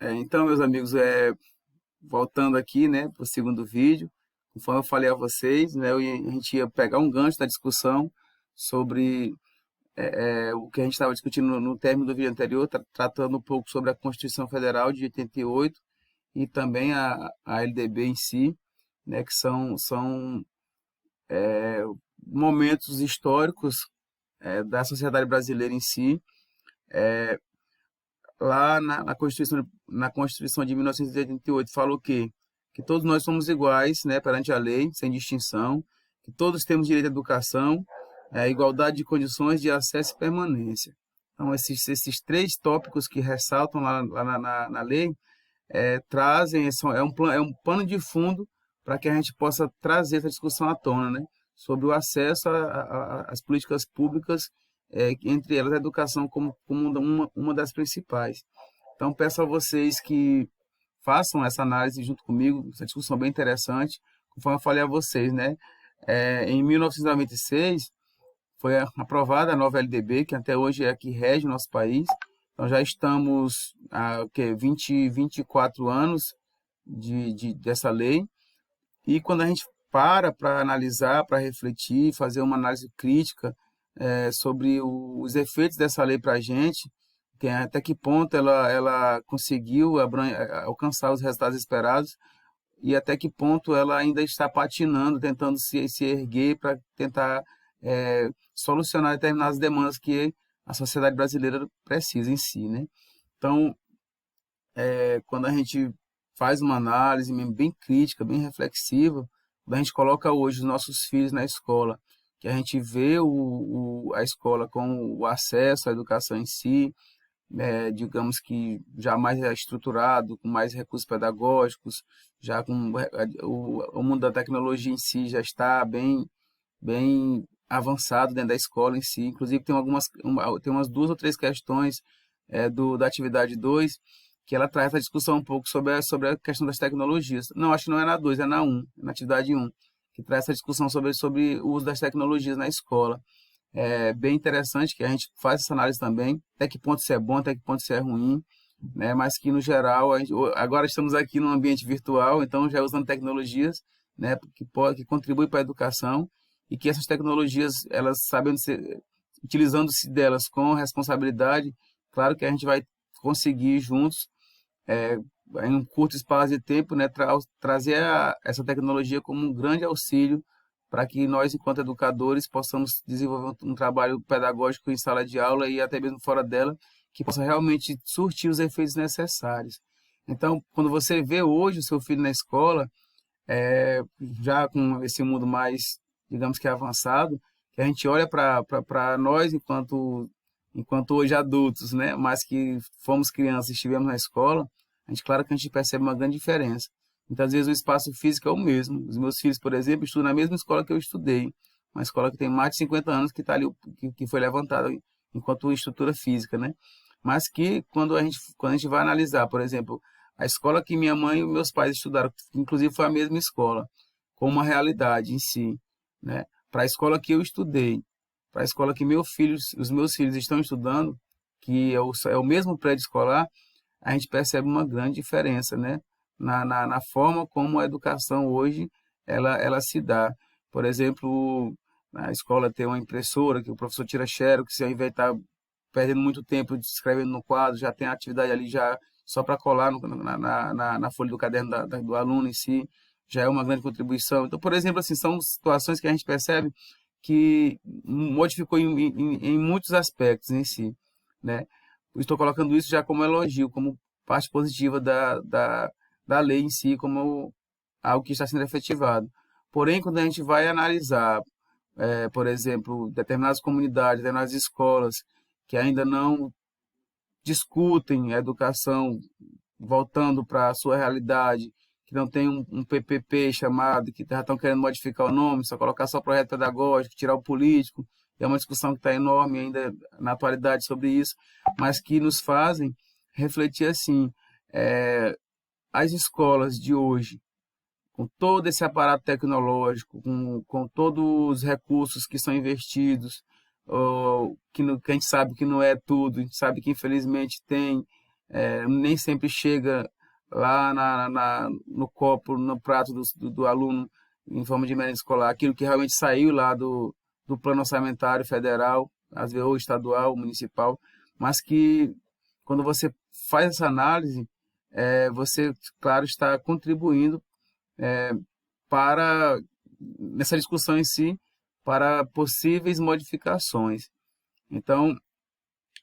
Então, meus amigos, voltando aqui, né, para o segundo vídeo, conforme eu falei a vocês, né, a gente ia pegar um gancho da discussão sobre o que a gente estava discutindo no término do vídeo anterior, tratando um pouco sobre a Constituição Federal de 88 e também a LDB em si, né, que são momentos históricos da sociedade brasileira em si. Lá na Constituição de 1988 falou que todos nós somos iguais, né, perante a lei, sem distinção, que todos temos direito à educação, igualdade de condições de acesso e permanência. Então, esses três tópicos que ressaltam lá na lei trazem, é um pano de fundo para que a gente possa trazer essa discussão à tona, né, sobre o acesso às políticas públicas, entre elas a educação como uma das principais. Então, peço a vocês que façam essa análise junto comigo, essa discussão bem interessante, conforme eu falei a vocês, né? Em 1996, foi aprovada a nova LDB, que até hoje é a que rege o nosso país. Então, já estamos há 24 anos dessa lei. E quando a gente para analisar, para refletir, fazer uma análise crítica sobre os efeitos dessa lei para a gente, até que ponto ela conseguiu alcançar os resultados esperados e até que ponto ela ainda está patinando, tentando se erguer para tentar solucionar determinadas demandas que a sociedade brasileira precisa em si, né? Então, quando a gente faz uma análise bem crítica, bem reflexiva, quando a gente coloca hoje os nossos filhos na escola, que a gente vê a escola com o acesso à educação em si, digamos que já mais estruturado, com mais recursos pedagógicos, já com o mundo da tecnologia em si já está bem avançado dentro da escola em si. Inclusive tem umas duas ou três questões da atividade 2 que ela traz essa discussão um pouco sobre a questão das tecnologias. Não, acho que não é na 2, é na 1, na atividade 1, que traz essa discussão sobre o uso das tecnologias na escola. É bem interessante que a gente faz essa análise também, até que ponto isso é bom, até que ponto isso é ruim, né? Mas que no geral, agora estamos aqui num ambiente virtual, então já usando tecnologias, né, que contribuem para a educação e que essas tecnologias, elas sabendo utilizando-se delas com responsabilidade, claro que a gente vai conseguir juntos, é, em um curto espaço de tempo, né, trazer essa tecnologia como um grande auxílio para que nós, enquanto educadores, possamos desenvolver um trabalho pedagógico em sala de aula e até mesmo fora dela, que possa realmente surtir os efeitos necessários. Então, quando você vê hoje o seu filho na escola, já com esse mundo mais, digamos que avançado, que a gente olha para nós enquanto hoje adultos, né, mas que fomos crianças e estivemos na escola, claro que a gente percebe uma grande diferença. Muitas vezes o espaço físico é o mesmo. Os meus filhos, por exemplo, estudam na mesma escola que eu estudei, uma escola que tem mais de 50 anos que está ali, que foi levantada enquanto estrutura física, né? Mas que quando a gente vai analisar, por exemplo, a escola que minha mãe e meus pais estudaram, que inclusive foi a mesma escola, com uma realidade em si, né? Para a escola que eu estudei, para a escola que os meus filhos estão estudando, que é o mesmo prédio escolar, a gente percebe uma grande diferença, né? Na forma como a educação hoje ela se dá. Por exemplo, na escola tem uma impressora que o professor tira xerox, se ao invés de estar perdendo muito tempo escrevendo no quadro, já tem a atividade ali já só para colar na folha do caderno do aluno em si, já é uma grande contribuição. Então, por exemplo, assim, são situações que a gente percebe que modificou em muitos aspectos em si, né? Estou colocando isso já como elogio, como parte positiva da lei em si, como algo que está sendo efetivado. Porém, quando a gente vai analisar, por exemplo, determinadas comunidades, determinadas escolas que ainda não discutem a educação voltando para a sua realidade, que não tem um PPP chamado, que já estão querendo modificar o nome, só colocar só projeto pedagógico, tirar o político, é uma discussão que está enorme ainda na atualidade sobre isso, mas que nos fazem refletir assim, as escolas de hoje, com todo esse aparato tecnológico, com todos os recursos que são investidos, que a gente sabe que não é tudo, a gente sabe que infelizmente tem nem sempre chega lá no copo, no prato do aluno, em forma de merenda escolar, aquilo que realmente saiu lá do plano orçamentário federal, às vezes ou estadual, municipal, mas que quando você faz essa análise, você, claro, está contribuindo para, nessa discussão em si, para possíveis modificações. Então,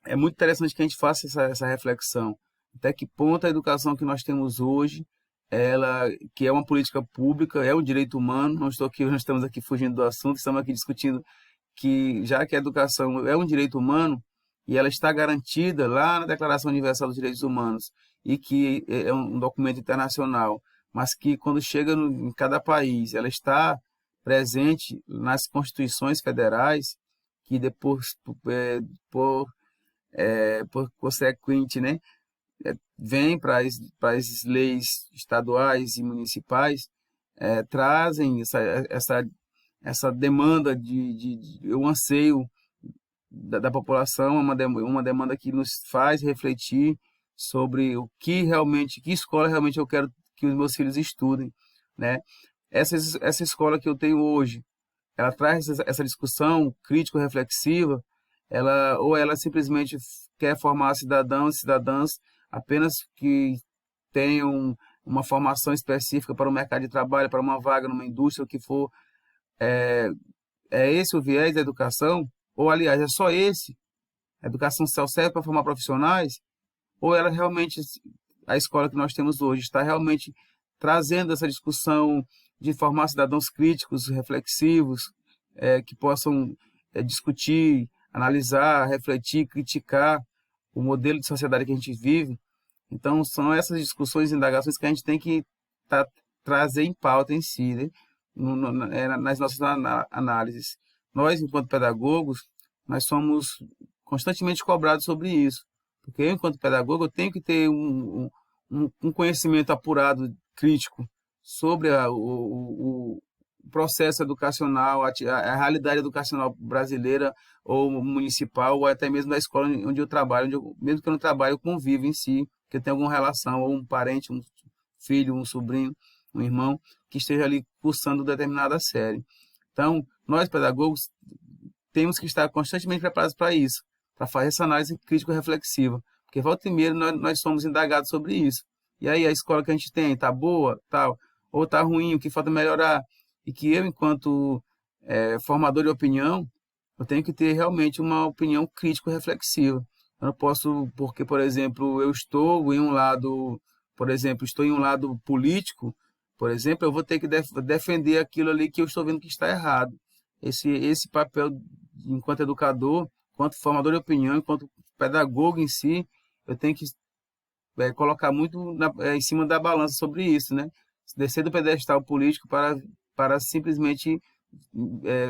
é muito interessante que a gente faça essa reflexão. Até que ponto a educação que nós temos hoje, ela, que é uma política pública, é um direito humano, não estamos aqui fugindo do assunto, estamos aqui discutindo que, já que a educação é um direito humano, e ela está garantida lá na Declaração Universal dos Direitos Humanos, e que é um documento internacional, mas que quando chega em cada país, ela está presente nas constituições federais, que depois, por consequente, né, vem para as leis estaduais e municipais, trazem essa demanda um anseio da população, uma demanda que nos faz refletir sobre o que realmente, que escola realmente eu quero que os meus filhos estudem, né? Essa escola que eu tenho hoje, ela traz essa discussão crítico-reflexiva, ou ela simplesmente quer formar cidadãos e cidadãs apenas que tenham uma formação específica para o mercado de trabalho, para uma vaga numa indústria, o que for. É esse o viés da educação? Ou, aliás, é só esse? A educação só serve para formar profissionais? Ou ela realmente, a escola que nós temos hoje, está realmente trazendo essa discussão de formar cidadãos críticos, reflexivos, que possam discutir, analisar, refletir, criticar o modelo de sociedade que a gente vive? Então, são essas discussões e indagações que a gente tem que trazer em pauta em si, né? Nas nossas análises. Nós, enquanto pedagogos, nós somos constantemente cobrados sobre isso. Porque eu, enquanto pedagogo, eu tenho que ter um conhecimento apurado, crítico, sobre o processo educacional, a realidade educacional brasileira ou municipal, ou até mesmo da escola onde eu trabalho, mesmo que eu não trabalhe, eu convivo em si, que eu tenho alguma relação, ou um parente, um filho, um sobrinho, um irmão, que esteja ali cursando determinada série. Então, nós pedagogos temos que estar constantemente preparados para isso, para fazer essa análise crítico-reflexiva, porque volta e meia nós somos indagados sobre isso. E aí, a escola que a gente tem, está boa, tal, ou está ruim, o que falta melhorar? E que eu, enquanto formador de opinião, eu tenho que ter realmente uma opinião crítico-reflexiva. Eu não posso, porque, por exemplo, eu estou em um lado, por exemplo, estou em um lado político, por exemplo, eu vou ter que defender aquilo ali que eu estou vendo que está errado. Esse papel, enquanto educador, enquanto formador de opinião, enquanto pedagogo em si, eu tenho que colocar muito em cima da balança sobre isso, né? Descer do pedestal político para simplesmente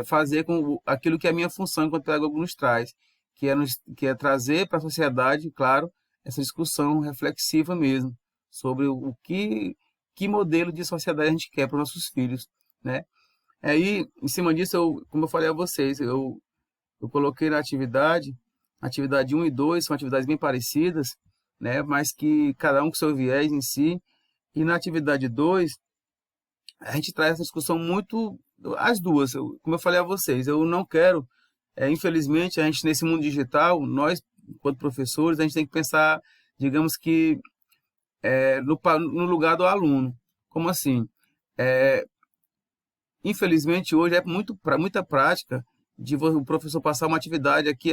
fazer com aquilo que é a minha função enquanto pedagogo nos traz, que é trazer para a sociedade, claro, essa discussão reflexiva mesmo, sobre que modelo de sociedade a gente quer para os nossos filhos, né? Aí, em cima disso, como eu falei a vocês, eu coloquei na atividade 1 e 2 são atividades bem parecidas, né? Mas que cada um com seu viés em si. E na atividade 2 a gente traz essa discussão muito, as duas, como eu falei a vocês, eu não quero, infelizmente, a gente nesse mundo digital, nós, enquanto professores, a gente tem que pensar, digamos que, no lugar do aluno. Como assim? Infelizmente, hoje é muita prática de o professor passar uma atividade aqui,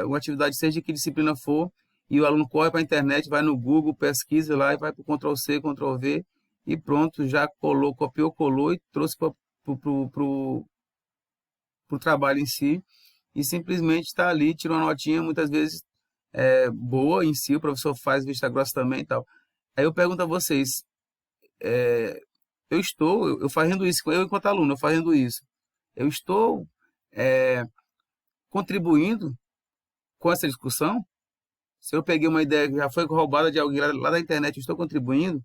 uma atividade seja de que disciplina for, e o aluno corre para a internet, vai no Google, pesquisa lá e vai para o Ctrl+C, Ctrl+V, e pronto, já copiou, colou e trouxe para o trabalho em si, e simplesmente está ali, tira uma notinha, muitas vezes boa em si, o professor faz vista grossa também e tal. Aí eu pergunto a vocês, eu fazendo isso, eu enquanto aluno, eu fazendo isso, eu estou contribuindo com essa discussão? Se eu peguei uma ideia que já foi roubada de alguém lá da internet, eu estou contribuindo?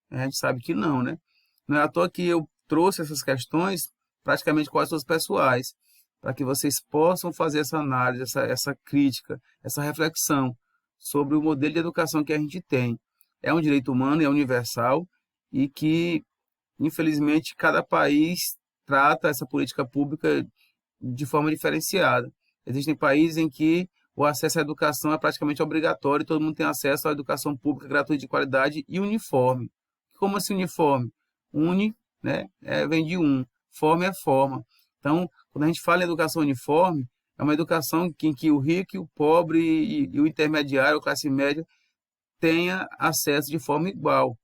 A gente sabe que não, né? Não é à toa que eu trouxe essas questões praticamente quase todas pessoais, para que vocês possam fazer essa análise, essa crítica, essa reflexão sobre o modelo de educação que a gente tem. É um direito humano, é universal e que, infelizmente, cada país trata essa política pública de forma diferenciada. Existem países em que o acesso à educação é praticamente obrigatório, todo mundo tem acesso à educação pública gratuita de qualidade e uniforme. Como assim uniforme? Uni, né, vem de forma é forma. Então, quando a gente fala em educação uniforme, é uma educação em que o rico, o pobre e o intermediário, a classe média, tenha acesso de forma igual.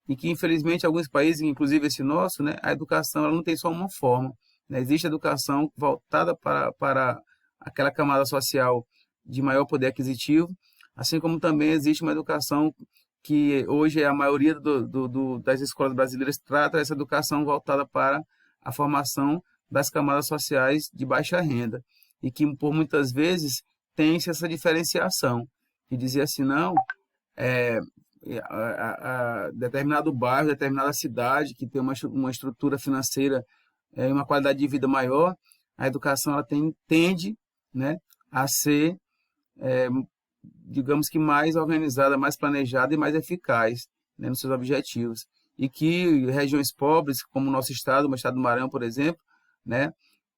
E que, infelizmente, alguns países, inclusive esse nosso, né, a educação ela não tem só uma forma. Né? Existe educação voltada para aquela camada social de maior poder aquisitivo, assim como também existe uma educação que hoje é a maioria das escolas brasileiras trata essa educação voltada para a formação das camadas sociais de baixa renda. E que, por muitas vezes, tem-se essa diferenciação. De dizer assim, não, determinado bairro, determinada cidade que tem uma estrutura financeira e uma qualidade de vida maior, a educação ela tende, né, a ser, digamos que mais organizada, mais planejada e mais eficaz, né, nos seus objetivos. E que regiões pobres, como o nosso estado, o estado do Maranhão, por exemplo, né,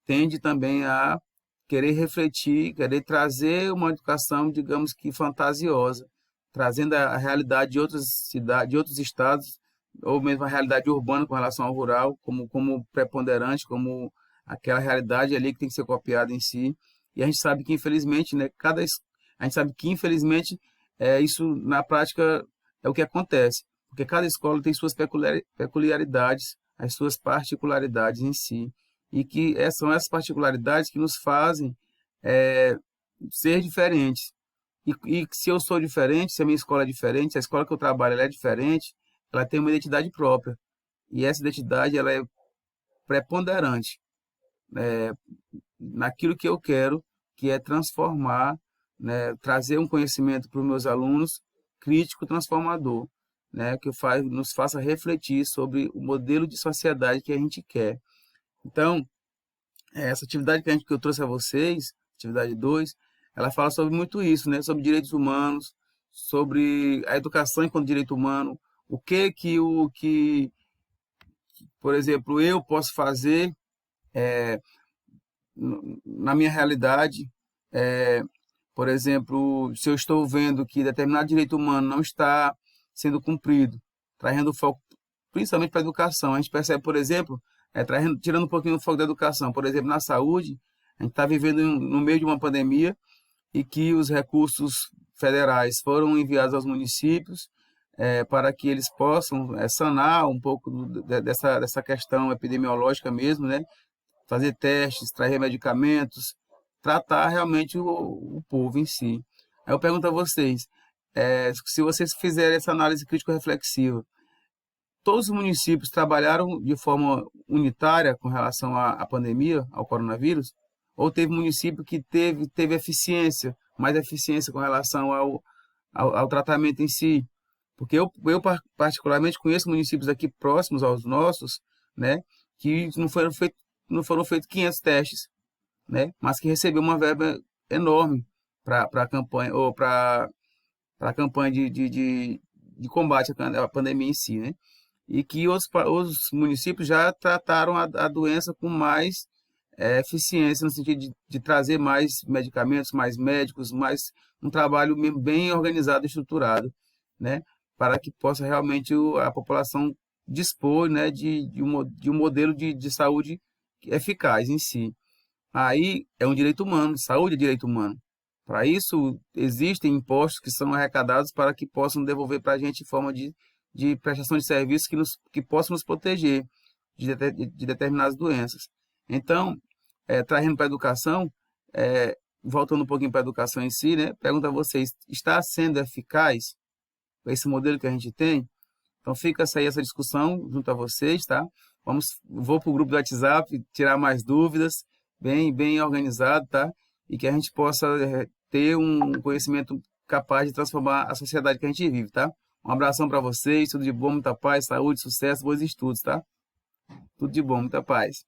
tende também a querer refletir, querer trazer uma educação, digamos que fantasiosa, trazendo a realidade de outras cidades, de outros estados, ou mesmo a realidade urbana com relação ao rural, como preponderante, como aquela realidade ali que tem que ser copiada em si. E a gente sabe que, infelizmente, né, a gente sabe que, infelizmente, isso na prática é o que acontece, porque cada escola tem suas peculiaridades, as suas particularidades em si, e que são essas particularidades que nos fazem ser diferentes. E se eu sou diferente, se a minha escola é diferente, se a escola que eu trabalho ela é diferente, ela tem uma identidade própria. E essa identidade ela é preponderante naquilo que eu quero, que é transformar, né, trazer um conhecimento para os meus alunos crítico, transformador, né, que nos faça refletir sobre o modelo de sociedade que a gente quer. Então, essa atividade que eu trouxe a vocês, atividade 2, ela fala sobre muito isso, né? Sobre direitos humanos, sobre a educação enquanto direito humano, por exemplo, eu posso fazer na minha realidade, por exemplo, se eu estou vendo que determinado direito humano não está sendo cumprido, trazendo foco principalmente para a educação. A gente percebe, por exemplo, tirando um pouquinho o foco da educação, por exemplo, na saúde, a gente está vivendo no meio de uma pandemia e que os recursos federais foram enviados aos municípios para que eles possam sanar um pouco dessa questão epidemiológica mesmo, né? Fazer testes, trazer medicamentos, tratar realmente o povo em si. Aí eu pergunto a vocês, se vocês fizerem essa análise crítico-reflexiva, todos os municípios trabalharam de forma unitária com relação à pandemia, ao coronavírus? Ou teve município que teve eficiência, mais eficiência com relação ao tratamento em si? Porque eu particularmente conheço municípios aqui próximos aos nossos, né, que não foram feitos 500 testes, né, mas que recebeu uma verba enorme para a campanha, ou para a campanha de combate à pandemia em si, né? E que os municípios já trataram a doença com mais eficiência, no sentido de trazer mais medicamentos, mais médicos, mais um trabalho bem organizado e estruturado, né? Para que possa realmente a população dispor, né, de um modelo de saúde eficaz em si. Aí é um direito humano, saúde é direito humano. Para isso, existem impostos que são arrecadados para que possam devolver para a gente em forma de prestação de serviços que possam nos proteger de determinadas doenças. Então, trazendo para a educação, voltando um pouquinho para a educação em si, né? Pergunto a vocês, está sendo eficaz esse modelo que a gente tem? Então fica essa discussão junto a vocês, tá? Vou para o grupo do WhatsApp tirar mais dúvidas, bem organizado, tá? E que a gente possa ter um conhecimento capaz de transformar a sociedade que a gente vive, tá? Um abração para vocês, tudo de bom, muita paz, saúde, sucesso, bons estudos, tá? Tudo de bom, muita paz.